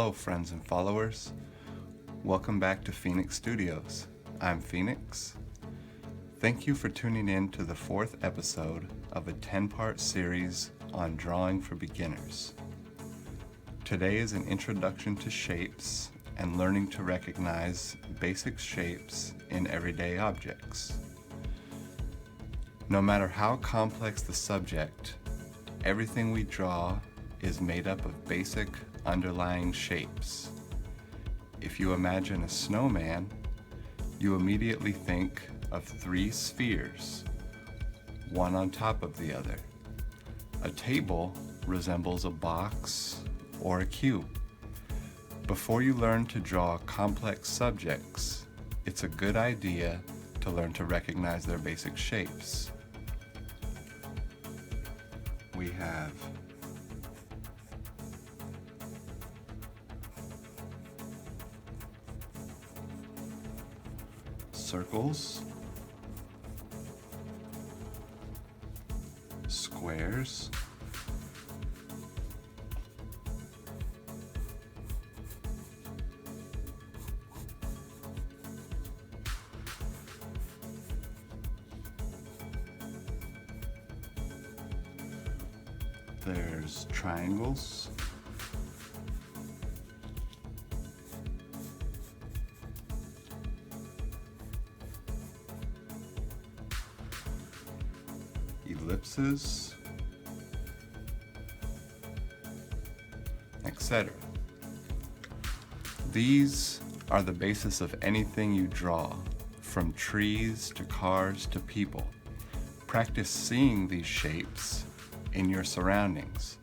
Hello friends and followers, welcome back to Phoenix Studios. I'm Phoenix. Thank you for tuning in to the 4th episode of a 10-part series on drawing for beginners. Today is an introduction to shapes and learning to recognize basic shapes in everyday objects. No matter how complex the subject, everything we draw is made up of basic underlying shapes. If you imagine a snowman, you immediately think of 3 spheres, one on top of the other. A table resembles a box or a cube. Before you learn to draw complex subjects, it's a good idea to learn to recognize their basic shapes. We have circles, squares, there's triangles, ellipses, etc. These are the basis of anything you draw, from trees to cars to people. Practice seeing these shapes in your surroundings.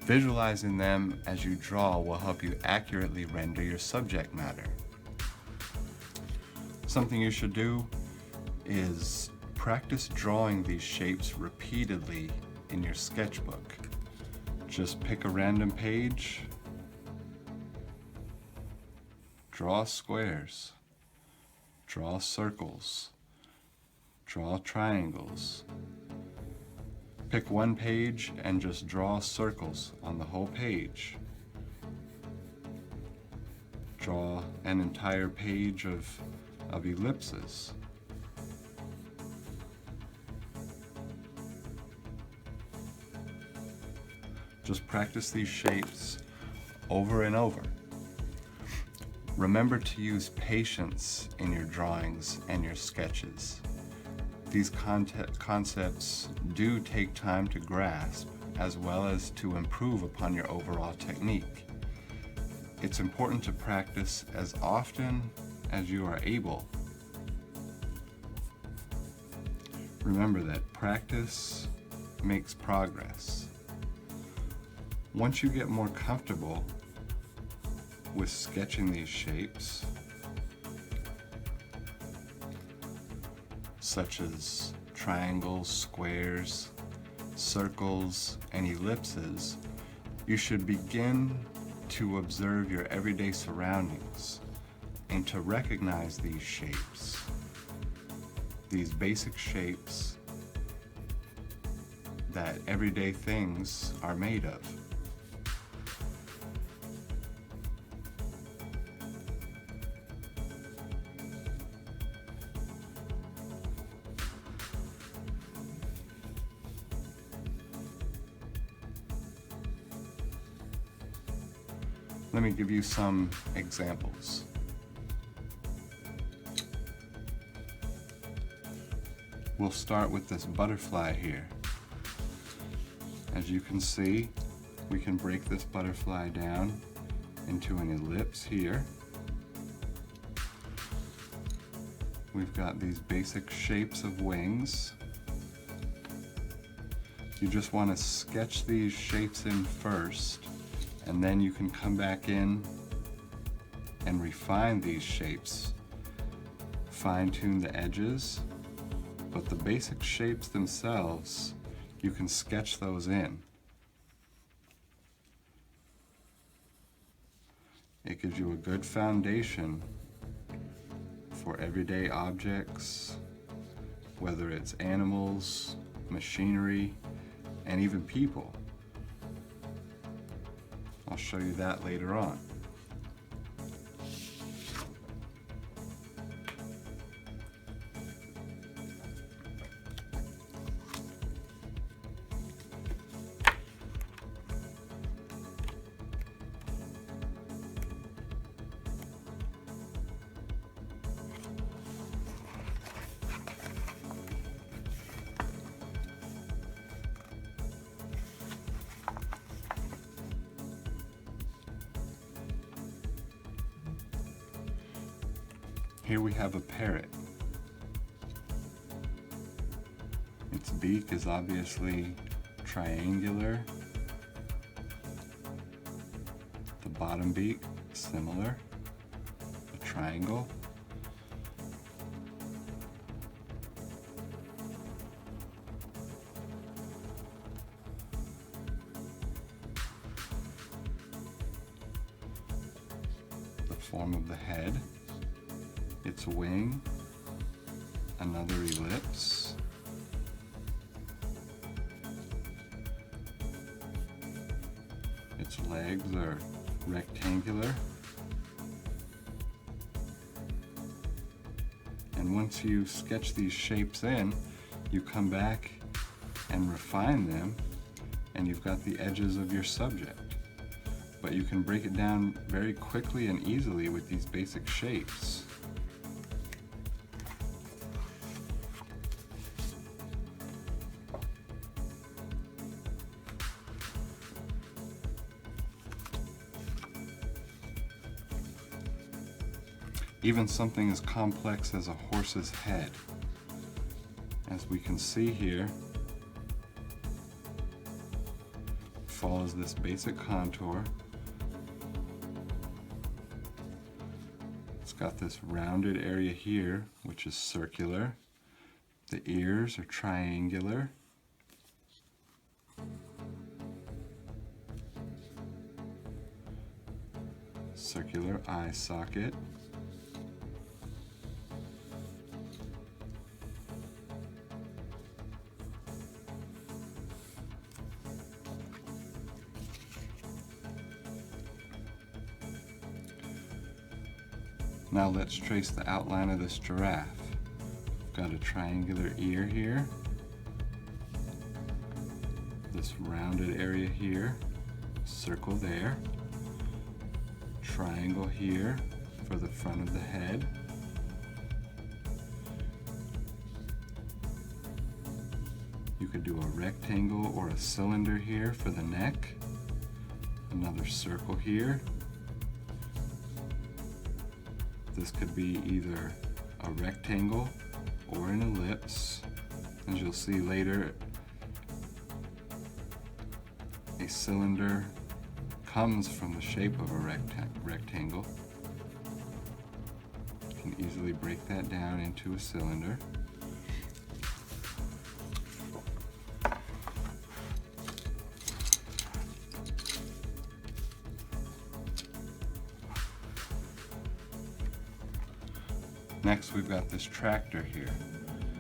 Visualizing them as you draw will help you accurately render your subject matter. Something you should do is practice drawing these shapes repeatedly in your sketchbook. Just pick a random page, draw squares, draw circles, draw triangles. Pick one page and just draw circles on the whole page. Draw an entire page of ellipses. Just practice these shapes over and over. Remember to use patience in your drawings and your sketches. These concepts do take time to grasp, as well as to improve upon your overall technique. It's important to practice as often as you are able. Remember that practice makes progress. Once you get more comfortable with sketching these shapes, such as triangles, squares, circles, and ellipses, you should begin to observe your everyday surroundings and to recognize these shapes, these basic shapes that everyday things are made of. Let me give you some examples. We'll start with this butterfly here. As you can see, we can break this butterfly down into an ellipse here. We've got these basic shapes of wings. You just want to sketch these shapes in first, and then you can come back in and refine these shapes. Fine-tune the edges, but the basic shapes themselves, you can sketch those in. It gives you a good foundation for everyday objects, whether it's animals, machinery, and even people. I'll show you that later on. Here we have a parrot. Its beak is obviously triangular. The bottom beak, similar, a triangle. The form of the head. Its wing, another ellipse, its legs are rectangular, and once you sketch these shapes in, you come back and refine them, and you've got the edges of your subject. But you can break it down very quickly and easily with these basic shapes. Even something as complex as a horse's head. As we can see here, follows this basic contour. It's got this rounded area here, which is circular. The ears are triangular. Circular eye socket. Now let's trace the outline of this giraffe. We've got a triangular ear here, this rounded area here, circle there, triangle here for the front of the head, you could do a rectangle or a cylinder here for the neck, another circle here. This could be either a rectangle or an ellipse. As you'll see later, a cylinder comes from the shape of a rectangle. You can easily break that down into a cylinder. Next, we've got this tractor here.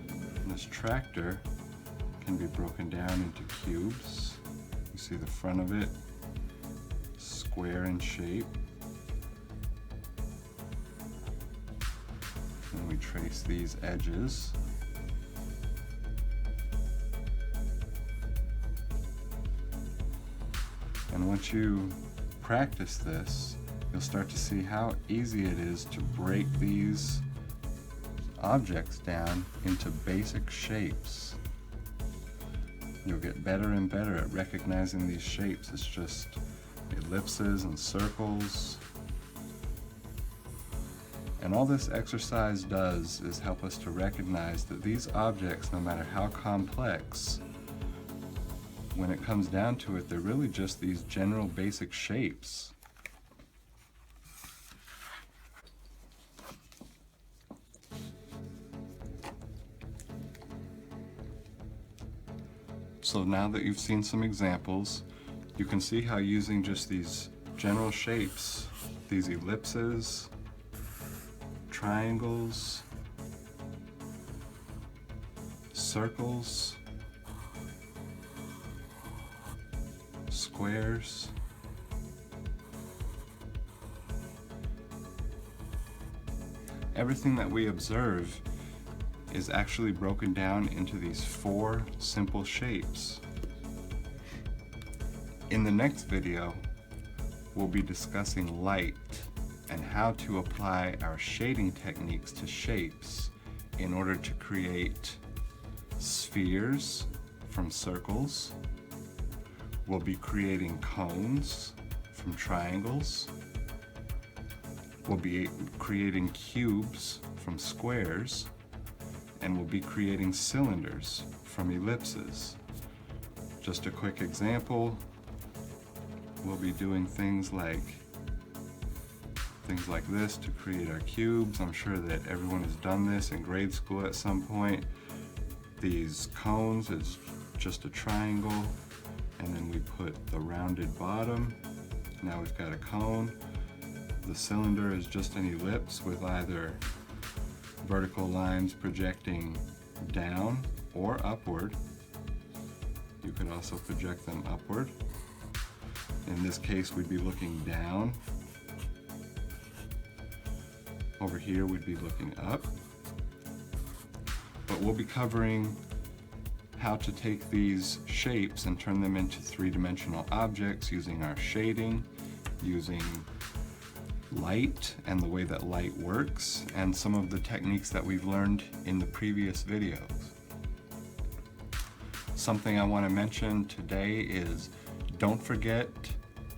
And this tractor can be broken down into cubes. You see the front of it, square in shape. And we trace these edges. And once you practice this, you'll start to see how easy it is to break these objects down into basic shapes. You'll get better and better at recognizing these shapes. It's just ellipses and circles. And all this exercise does is help us to recognize that these objects, no matter how complex, when it comes down to it, they're really just these general basic shapes. So now that you've seen some examples, you can see how using just these general shapes, these ellipses, triangles, circles, squares, everything that we observe is actually broken down into these 4 simple shapes. In the next video, we'll be discussing light and how to apply our shading techniques to shapes in order to create spheres from circles. We'll be creating cones from triangles. We'll be creating cubes from squares, and we'll be creating cylinders from ellipses. Just a quick example, we'll be doing things like this to create our cubes. I'm sure that everyone has done this in grade school at some point. These cones is just a triangle, and then we put the rounded bottom. Now we've got a cone. The cylinder is just an ellipse with either vertical lines projecting down or upward. You could also project them upward. In this case, we'd be looking down. Over here, we'd be looking up. But we'll be covering how to take these shapes and turn them into 3-dimensional objects using our shading, using light and the way that light works, and some of the techniques that we've learned in the previous videos. Something I want to mention today is don't forget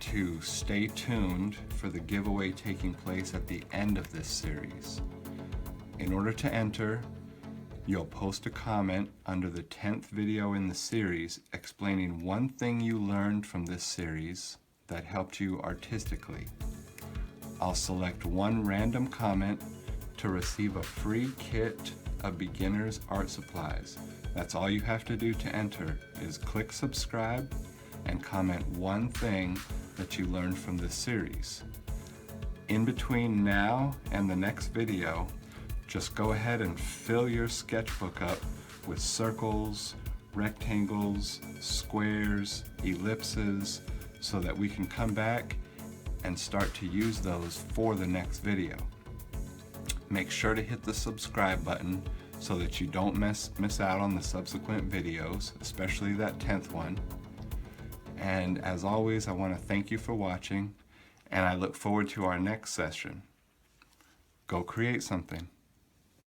to stay tuned for the giveaway taking place at the end of this series. In order to enter, you'll post a comment under the 10th video in the series explaining one thing you learned from this series that helped you artistically. I'll select one random comment to receive a free kit of beginner's art supplies. That's all you have to do to enter is click subscribe and comment one thing that you learned from this series. In between now and the next video, just go ahead and fill your sketchbook up with circles, rectangles, squares, ellipses, so that we can come back and start to use those for the next video. Make sure to hit the subscribe button so that you don't miss out on the subsequent videos, especially that 10th one. And as always, I want to thank you for watching, and I look forward to our next session. Go create something.